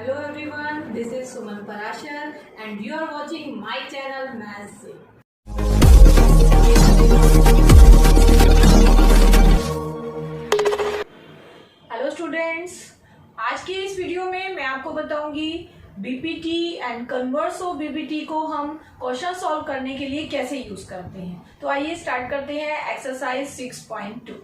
Hello everyone, this is Suman Parashar and you are watching my channel Maths. Hello students, आज के इस video में मैं आपको बताऊंगी BPT and converse of BPT को हम क्वेश्चन सॉल्व करने के लिए कैसे यूज करते हैं। तो आइए स्टार्ट करते हैं exercise 6.2।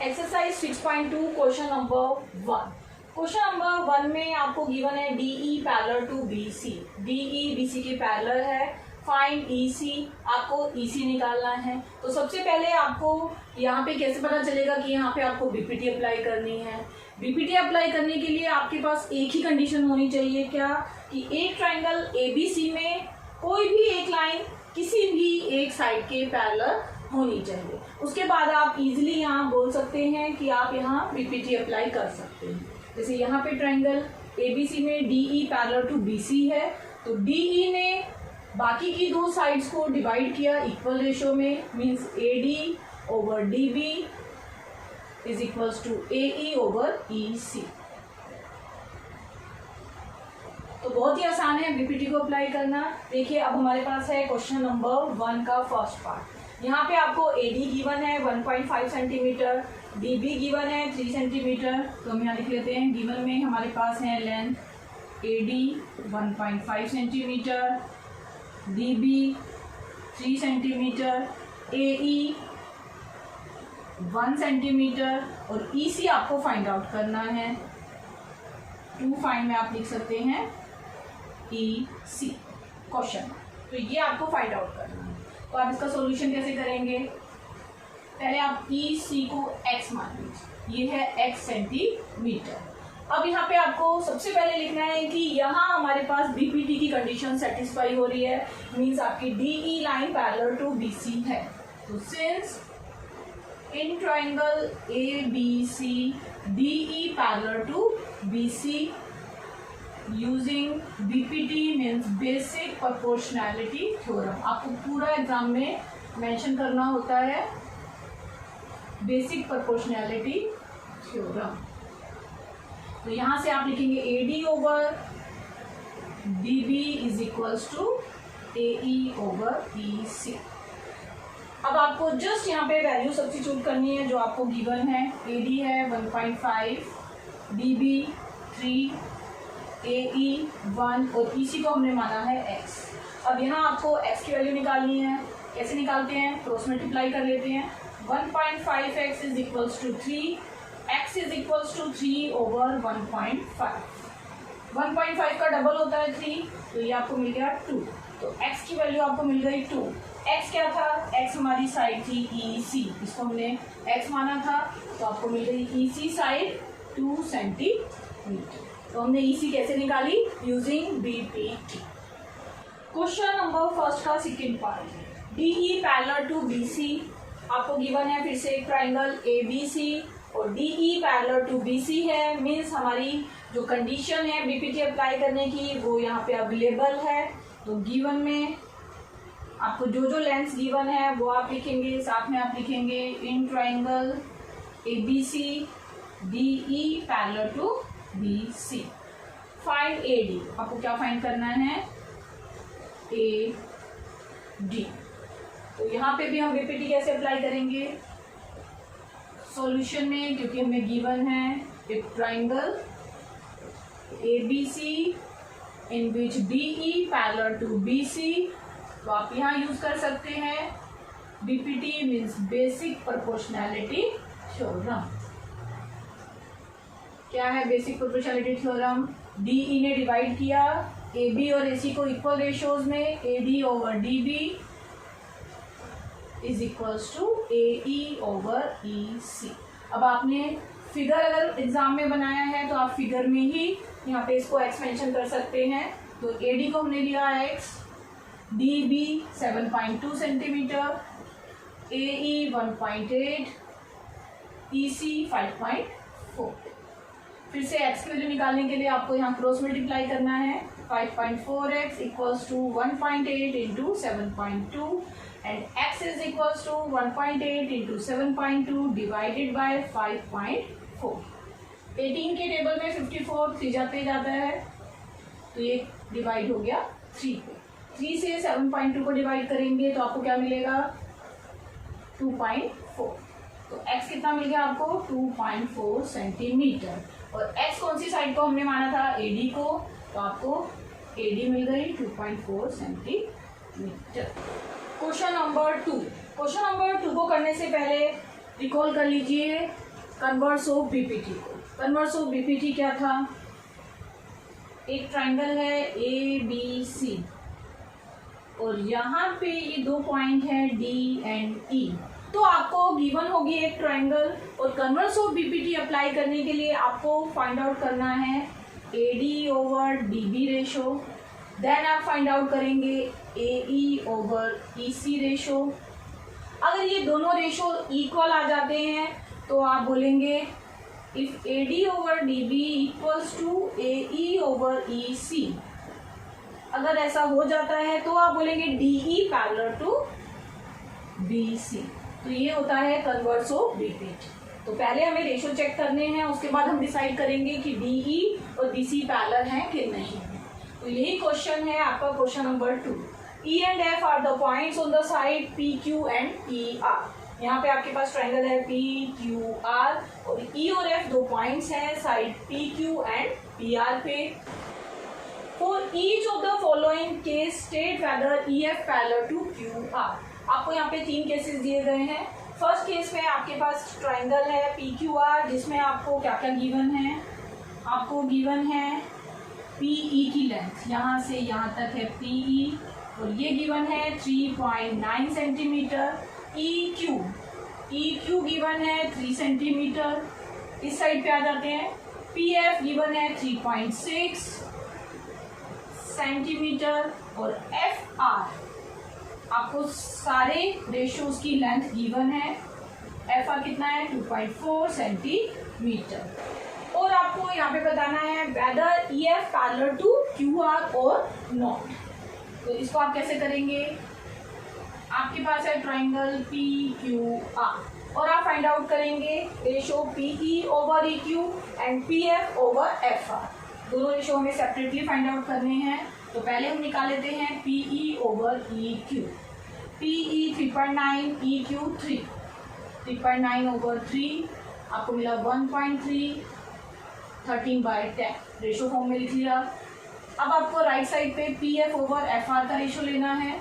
Exercise 6.2 question number 1। Question number 1 में आपको गिवन है DE parallel to BC. DE BC के पैरेलल है। फाइंड ईसी, आपको ईसी निकालना है। तो सबसे पहले आपको यहाँ पे कैसे पता चलेगा कि यहाँ पे आपको बीपीटी अप्लाई करनी है। बीपीटी अप्लाई करने के लिए आपके पास एक ही कंडीशन होनी चाहिए, क्या कि एक ट्राइंगल एबीसी में कोई भी एक लाइन किसी भी एक साइड के पैरेलल होनी चाहिए। उसके बाद आप इजीली यहाँ बोल सकते हैं कि आप यहाँ बीपीटी अप्लाई कर सकते हैं। जैसे यहाँ पे ट्राइंगल एबीसी में डीई पैरेलल टू बीसी है, तो डीई ने बाकी की दो साइड्स को डिवाइड किया इक्वल रेशियो में, means AD over DB is equals to AE over EC. तो बहुत ही आसान है बीपीटी को अप्लाई करना। देखिए अब हमारे पास है क्वेश्चन नंबर 1 का फर्स्ट पार्ट। यहाँ पे आपको एडी गिवन है 1.5 सेंटीमीटर, डीबी गिवन है 3 सेंटीमीटर। तो हम यहाँ लिख लेते हैं, गिवन में हमारे पास है length AD 1.5 centimetre, DB 3 centimetre, AE 1 centimetre और ईसी आपको फाइंड आउट करना है। टू फाइंड में आप लिख सकते हैं ईसी क्वेश्चन। तो ये आपको फाइंड आउट करना है। तो आप इसका सॉल्यूशन कैसे करेंगे? पहले आप ईसी को x मान लीजिए, ये है x सेंटीमीटर। अब यहाँ पे आपको सबसे पहले लिखना है कि यहाँ हमारे पास बीपीटी की कंडीशन सेटिस्फाई हो रही है, मींस आपकी DE line parallel to BC है। तो since in triangle ABC DE parallel to BC using BPT means basic proportionality theorem. आपको पूरा एग्जाम में मेंशन करना होता है बेसिक प्रोपोर्शनैलिटी थ्योरम। तो यहाँ से आप लिखेंगे AD over DB is equals to AE over EC। अब आपको जस्ट यहाँ पे वैल्यू सब्स्टिट्यूट करनी है जो आपको गिवन है। AD है 1.5, DB 3, AE 1 और EC को हमने माना है x। अब यहाँ आपको x की वैल्यू निकालनी है। कैसे निकालते हैं? क्रॉस मल्टीप्लाई कर लेते हैं। 1.5x is equals to 3, x is equals to 3 over 1.5। 1.5 का डबल होता है 3, तो ये आपको मिल गया 2। तो x की वैल्यू आपको मिल गई 2। x क्या था? x हमारी साइड थी EC, इसको हमने x माना था, तो आपको मिल गई EC साइड 2 सेंटीमीटर। तो हमने EC कैसे निकाली? Using BPT। Question number first का second part, DE parallel to BC। आपको गिवन है फिर से एक ट्राइंगल ABC और DE पैरेलल टू BC है, मीन्स हमारी जो कंडीशन है बीपीटी अप्लाई करने की वो यहाँ पे अवेलेबल है। तो गिवन में आपको जो जो लेंथ गिवन है वो आप लिखेंगे, साथ में आप लिखेंगे in triangle ABC DE parallel to BC। Find AD, आपको क्या फाइंड करना है? AD। तो यहाँ पे भी हम बीपीटी कैसे अप्लाई करेंगे? सॉल्यूशन में, क्योंकि हमें गिवन है एक triangle ABC in which DE parallel to BC, तो आप यहाँ यूज कर सकते हैं BPT means basic proportionality theorem. क्या है बेसिक प्रोपोर्शनैलिटी थ्योरम? DE ने डिवाइड किया AB और AC को इक्वल रेशियोज में, AD over DB is equals to AE over EC। अब आपने फिगर अगर एग्जाम में बनाया है तो आप फिगर में ही यहाँ पे इसको x मेंशन कर सकते हैं। तो AD को हमने लिया x, DB 7.2 centimetre, AE 1.8, EC 5.4। फिर से x की वैल्यू निकालने के लिए आपको यहाँ क्रॉस मल्टीप्लाई करना है। 5.4x equals to 1.8 into 7.2 and x is equals to 1.8 into 7.2 divided by 5.4। 18 के टेबल में 54 3 जाते जाता है, तो ये डिवाइड हो गया 3 पे। 3 से 7.2 को डिवाइड करेंगे तो आपको क्या मिलेगा 2.4। तो x कितना मिल गया आपको 2.4 सेंटीमीटर। और x कौन सी साइड को हमने माना था AD को, तो आपको AD मिल गई 2.4 centimetre. Question number 2। Question number 2 को करने से पहले रिकॉल कर लीजिए कन्वर्स ऑफ बीपीटी को। कन्वर्स ऑफ बीपीटी क्या था, एक ट्राइंगल है ABC और यहाँ पे ये 2 पॉइंट है D एंड E। तो आपको गिवन होगी एक ट्राइंगल और कन्वर्स ऑफ बीपीटी अप्लाई करने के लिए आपको फाइंड आउट करना है AD over DB ratio. Then आप फाइंड आउट करेंगे AE ओवर EC रेशो। अगर ये दोनों रेशो इक्वल आ जाते हैं तो आप बोलेंगे if AD over DB equals to AE over EC। अगर ऐसा हो जाता है तो आप बोलेंगे DE पैरेलल टू BC। तो ये होता है कन्वर्स ऑफ बीपीटी। तो पहले हमें रेशो चेक करने हैं, उसके बाद हम डिसाइड करेंगे कि DE और BC पैरेलल हैं कि नहीं। तो यही क्वेश्चन है आपका question number 2। E and F are the points on the side PQ and ER। यहाँ पे आपके पास ट्राइंगल है PQR और E और F 2 पॉइंट्स हैं साइड PQ एंड PR पे। For each of the following case state whether EF parallel to QR। आपको यहाँ पे 3 केसेस दिए गए हैं। फर्स्ट केस में आपके पास ट्राइंगल है PQR जिसमें आपको क्या क्या गिवन है, आपको गिवन है PE की लेंथ, यहाँ से यहाँ तक है PE और ये गिवन है 3.9 सेंटीमीटर। EQ गिवन है 3 सेंटीमीटर। इस साइड पे आ जाते हैं। PF गिवन है 3.6 सेंटीमीटर और FR आपको सारे रेशोज की लेंथ गिवन है। FR कितना है 2.4 सेंटीमीटर। और आपको यहाँ पे बताना है whether EF parallel to QR और नॉट। तो इसको आप कैसे करेंगे, आपके पास है ट्राइंगल PQR और आप फाइंड आउट करेंगे ratio PE over EQ and PF over FR। दोनों रेशो हमें सेपरेटली फाइंड आउट करने हैं। तो पहले हम निकाल लेते हैं PE over EQ। PE 3.9, EQ 3, 3.9 over 3 आपको मिला 1.3, 13/10 रेशो फॉर्म में लिख लिया। अब आपको राइट साइड पे PF ओवर FR का रेशो लेना है।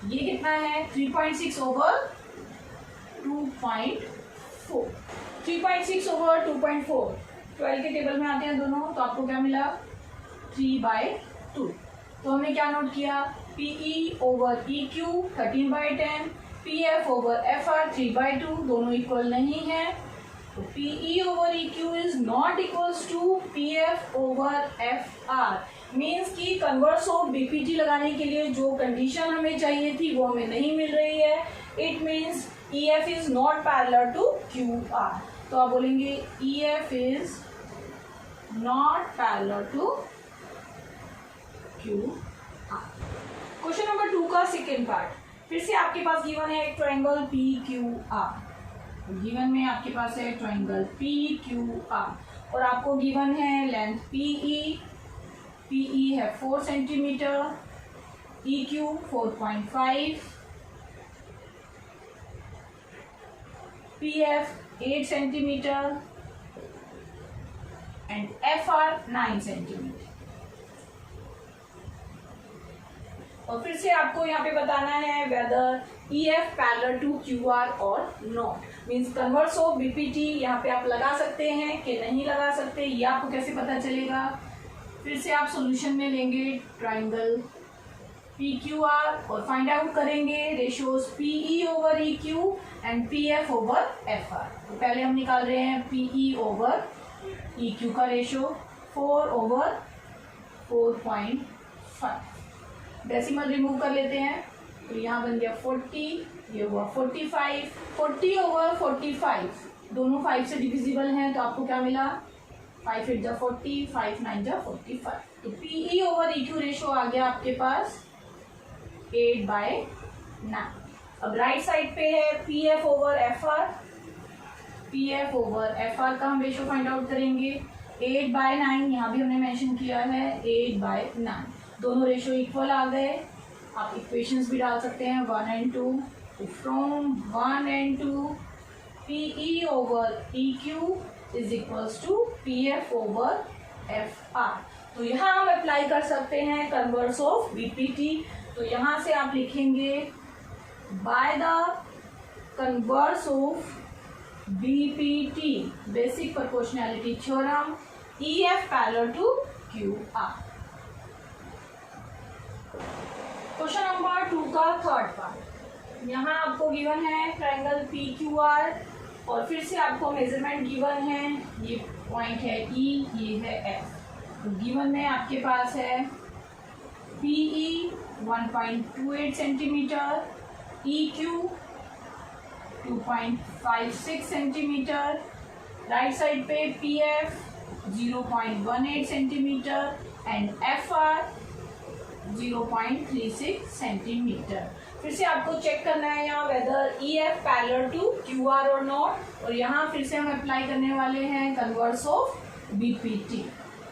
ये कितना है 3.6 ओवर 2.4, 3.6 ओवर 2.4 12 के टेबल में आते हैं दोनों। तो आपको क्या मिला 3/2। तो हमने क्या नोट किया PE over EQ 13/10, PF over FR 3/2 दोनों इक्वल नहीं है। तो PE over EQ is not equals to PF over FR। Means कि कन्वर्स ऑफ बीपीटी लगाने के लिए जो कंडीशन हमें चाहिए थी वो हमें नहीं मिल रही है। It means EF is not parallel to QR। तो आप बोलेंगे EF is not parallel to QR। Question number 2 का सेकेंड पार्ट। फिर से आपके पास गिवन है एक ट्राइंगल PQR। गिवन में आपके पास है ट्राइंगल PQR और आपको गिवन है लेंथ PE है 4 centimetre, EQ 4.5, PF 8 centimetre and FR 9 centimetre. और फिर से आपको यहाँ पे बताना है whether EF parallel to QR और not. Means converse of BPT यहाँ पे आप लगा सकते हैं कि नहीं लगा सकते, ये आपको कैसे पता चलेगा। फिर से आप सॉल्यूशन में लेंगे ट्राइंगल PQR और फाइंड आउट करेंगे ratios PE over EQ and PF over FR। तो पहले हम निकाल रहे हैं PE ओवर EQ का रेशो 4 ओवर 4.5। डेसिमल रिमूव कर लेते हैं तो यहाँ बन गया 40, ये हुआ 45, 40 ओवर 45 दोनों 5 से डिविजिबल हैं। तो आपको क्या मिला 5 8 जा 40, 5 9 जा 45। तो PE ओवर EQ रेशो आ गया आपके पास 8/9। अब राइट साइड पे है PF over FR। P F over F are का हम रेशो फाइंड आउट करेंगे 8/9, यहाँ भी हमने मेंशन किया है 8/9, दोनों रेशो इक्वल आ गए। आप इक्वेशंस भी डाल सकते हैं 1 and 2, तो from 1 and 2 P E over E Q is equals to P F over F R. तो यहाँ हम अप्लाई कर सकते हैं कन्वर्स ऑफ बीपीटी। तो यहाँ से आप लिखेंगे by the converse of BPT basic proportionality theorem E F parallel to Q R. Question number 2 का थर्ड पार्ट, यहाँ आपको गिवन है ट्रायंगल पी क्यू आर और फिर से आपको मेजरमेंट गिवन है, ये पॉइंट है ई, ये है एफ। तो गिवन में आपके पास है P E 1.28 centimetre, E Q 2.56 centimetre, right side पे P F 0.18 centimetre and F R 0.36 centimetre. फिर से आपको चेक करना है यहाँ whether E F parallel to Q R और नॉट, और यहाँ फिर से हम अप्लाई करने वाले हैं कन्वर्स ऑफ बीपीटी।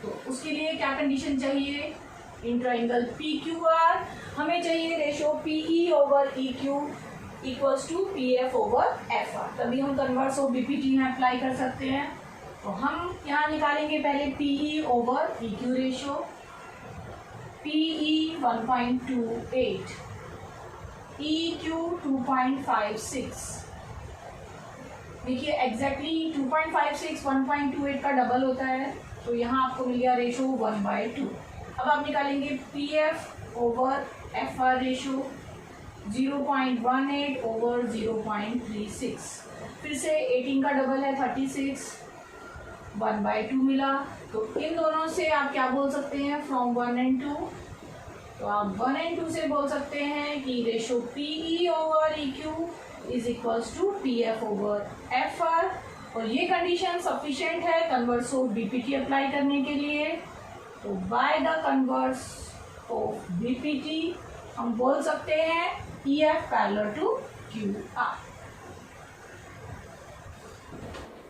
तो उसके लिए क्या कंडीशन चाहिए, in triangle P Q R हमें चाहिए ratio P E over E Q equals to P F over F R, तभी हम कन्वर्स ऑफ बीपीटी में अप्लाई कर सकते हैं। तो हम यहाँ निकालेंगे पहले P E over E Q ratio, P E 1.28, E Q 2.56। देखिए एग्जैक्टली 2.56 1.28 का डबल होता है, तो यहाँ आपको मिल गया रेशो 1/2। अब आप निकालेंगे P F over F are ratio 0.18 over 0.36, फिर से 18 का डबल है 36, 1/2 मिला। तो इन दोनों से आप क्या बोल सकते हैं फ्रॉम 1 and 2, तो आप 1 and 2 से बोल सकते हैं कि ratio P E over E Q is equals to P F over F R, और ये कंडीशन सफिशिएंट है कन्वर्स ऑफ बीपीटी अप्लाई करने के लिए। तो by the converse of BPT हम बोल सकते हैं E F parallel to Q R.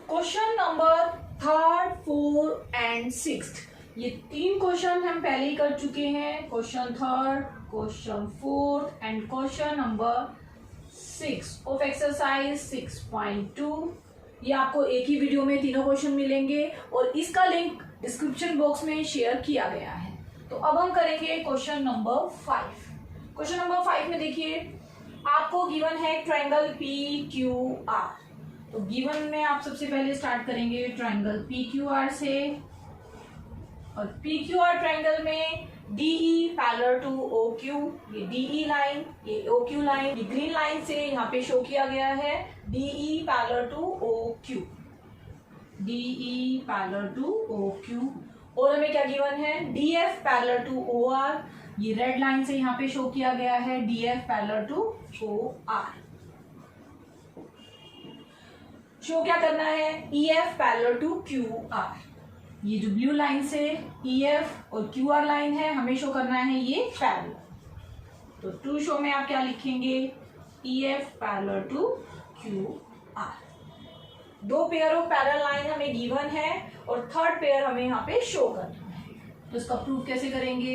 Question number 3rd, 4th and 6th, ये 3 क्वेश्चन हम पहले ही कर चुके हैं, question 3rd, question 4th and question number 6 of exercise 6.2। ये आपको एक ही वीडियो में तीनों क्वेश्चन मिलेंगे और इसका लिंक डिस्क्रिप्शन बॉक्स में शेयर किया गया है। तो अब हम करेंगे क्वेश्चन नंबर 5। क्वेश्चन नंबर 5 में देखिए आपको गिवन है ट्रायंगल पी क्यू आर। तो गिवन में आप सबसे पहले स्टार्ट करेंगे ट्रायंगल पी क्यू आर से, और पी क्यू आर ट्रायंगल में D E parallel to O Q, ये डी ई लाइन, ये ओ क्यू लाइन, ये ग्रीन लाइन से यहाँ पे शो किया गया है D E parallel to O Q, D E parallel to O Q. और हमें क्या गिवन है D F parallel to O R, ये रेड लाइन से यहाँ पे शो किया गया है D F parallel to O R. Show क्या करना है E F parallel to Q R, ये जो ब्लू लाइन से ई एफ और क्यू आर लाइन है हमें शो करना है ये पैरेलल। तो टू शो में आप क्या लिखेंगे E F parallel to Q R. 2 pair of parallel line हमें गिवन है और 3rd पेयर हमें यहाँ पे शो करना है। तो इसका प्रूफ कैसे करेंगे,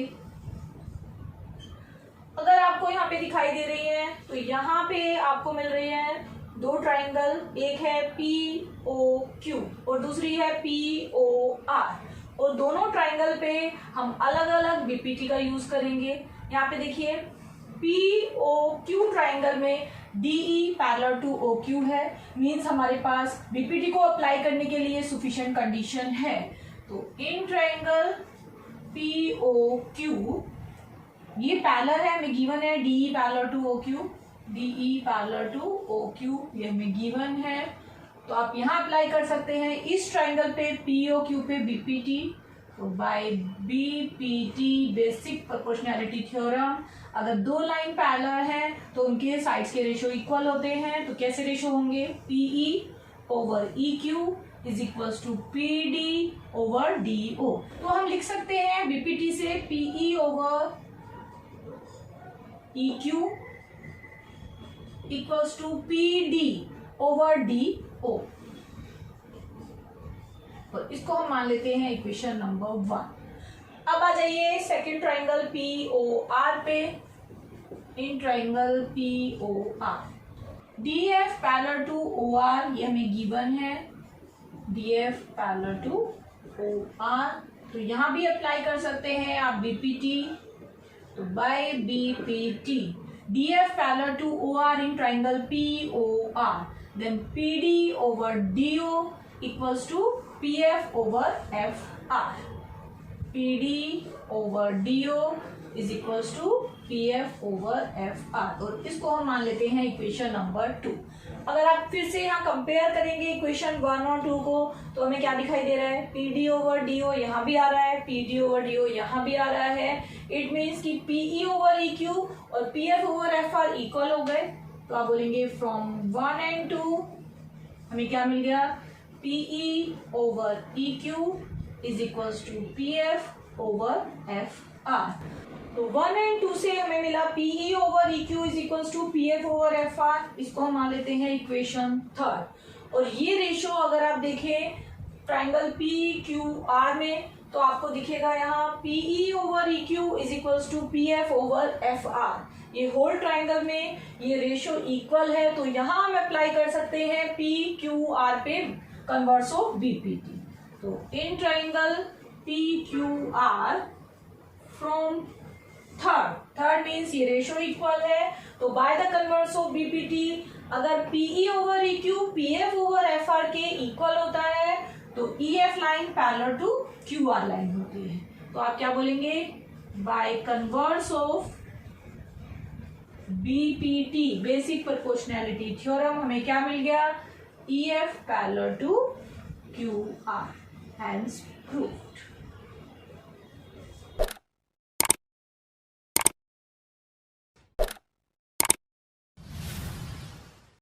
अगर आपको यहाँ पे दिखाई दे रही है तो यहाँ पे आपको मिल रही है 2 ट्राइंगल, एक है पी ओ क्यू और दूसरी है पी ओ आर, और दोनों ट्राइंगल पे हम अलग अलग बीपीटी का यूज करेंगे। यहाँ पे देखिए पी ओ क्यू ट्राइंगल में D E parallel to O Q है, मीन्स हमारे पास बीपीटी को अप्लाई करने के लिए सफिशिएंट कंडीशन है। तो in triangle P O Q ये पैरेलल है, हमें गिवन है D E parallel to O Q, D E parallel to O Q ये हमें गिवन है। तो आप यहाँ अप्लाई कर सकते हैं इस ट्राइंगल पे पी ओ क्यू पे बीपीटी। तो by BPT basic proportionality theorem, अगर 2 लाइन पैरेलल हैं तो उनके साइड्स के रेशो इक्वल होते हैं। तो कैसे रेशो होंगे PE over E Q is equals to P D over D O. तो हम लिख सकते हैं बीपीटी से PE over E Q equals to P D over D O. और इसको हम मान लेते हैं इक्वेशन नंबर 1। अब आ जाइए सेकंड ट्राइंगल POR पे। In triangle POR DF parallel to OR ये हमें गिवन है, DF पैरेलल टू OR। तो यहाँ भी अप्लाई कर सकते हैं आप BPT। तो by BPT DF parallel to OR in triangle POR, then PD over DO equals to PF over FR. PD over DO is equals to PF over FR। और इसको हम मान लेते हैं इक्वेशन नंबर 2। अगर आप फिर से यहाँ कंपेयर करेंगे इक्वेशन 1 और 2 को, तो हमें क्या दिखाई दे रहा है, PD ओवर DO यहाँ भी आ रहा है, PD ओवर DO यहाँ भी आ रहा है। इट मीन्स कि PE ओवर EQ और PF ओवर FR इक्वल हो गए। तो आप बोलेंगे फ्रॉम 1 and 2 हमें क्या मिल गया, PE over EQ is equals to PF over FR। तो 1 and 2 से हमें मिला PE over EQ is equals to PF over FR। इसको हम मान लेते हैं इक्वेशन 3। और ये रेशो अगर आप देखें ट्राइंगल PQR में, तो आपको दिखेगा यहाँ PE over EQ is equals to PF over FR। ये होल ट्राइंगल में ये रेशो इक्वल है, तो यहाँ हम अप्लाई कर सकते हैं PQR पे कन्वर्स ऑफ BPT। तो in triangle PQR from third means ये रेशो इक्वल है, तो by the converse of BPT अगर PE over EQ PF over FR के इक्वल होता है तो EF line parallel to QR line होती है। तो आप क्या बोलेंगे, by converse of BPT basic proportionality theorem हमें क्या मिल गया, EF parallel to QR, hence proved.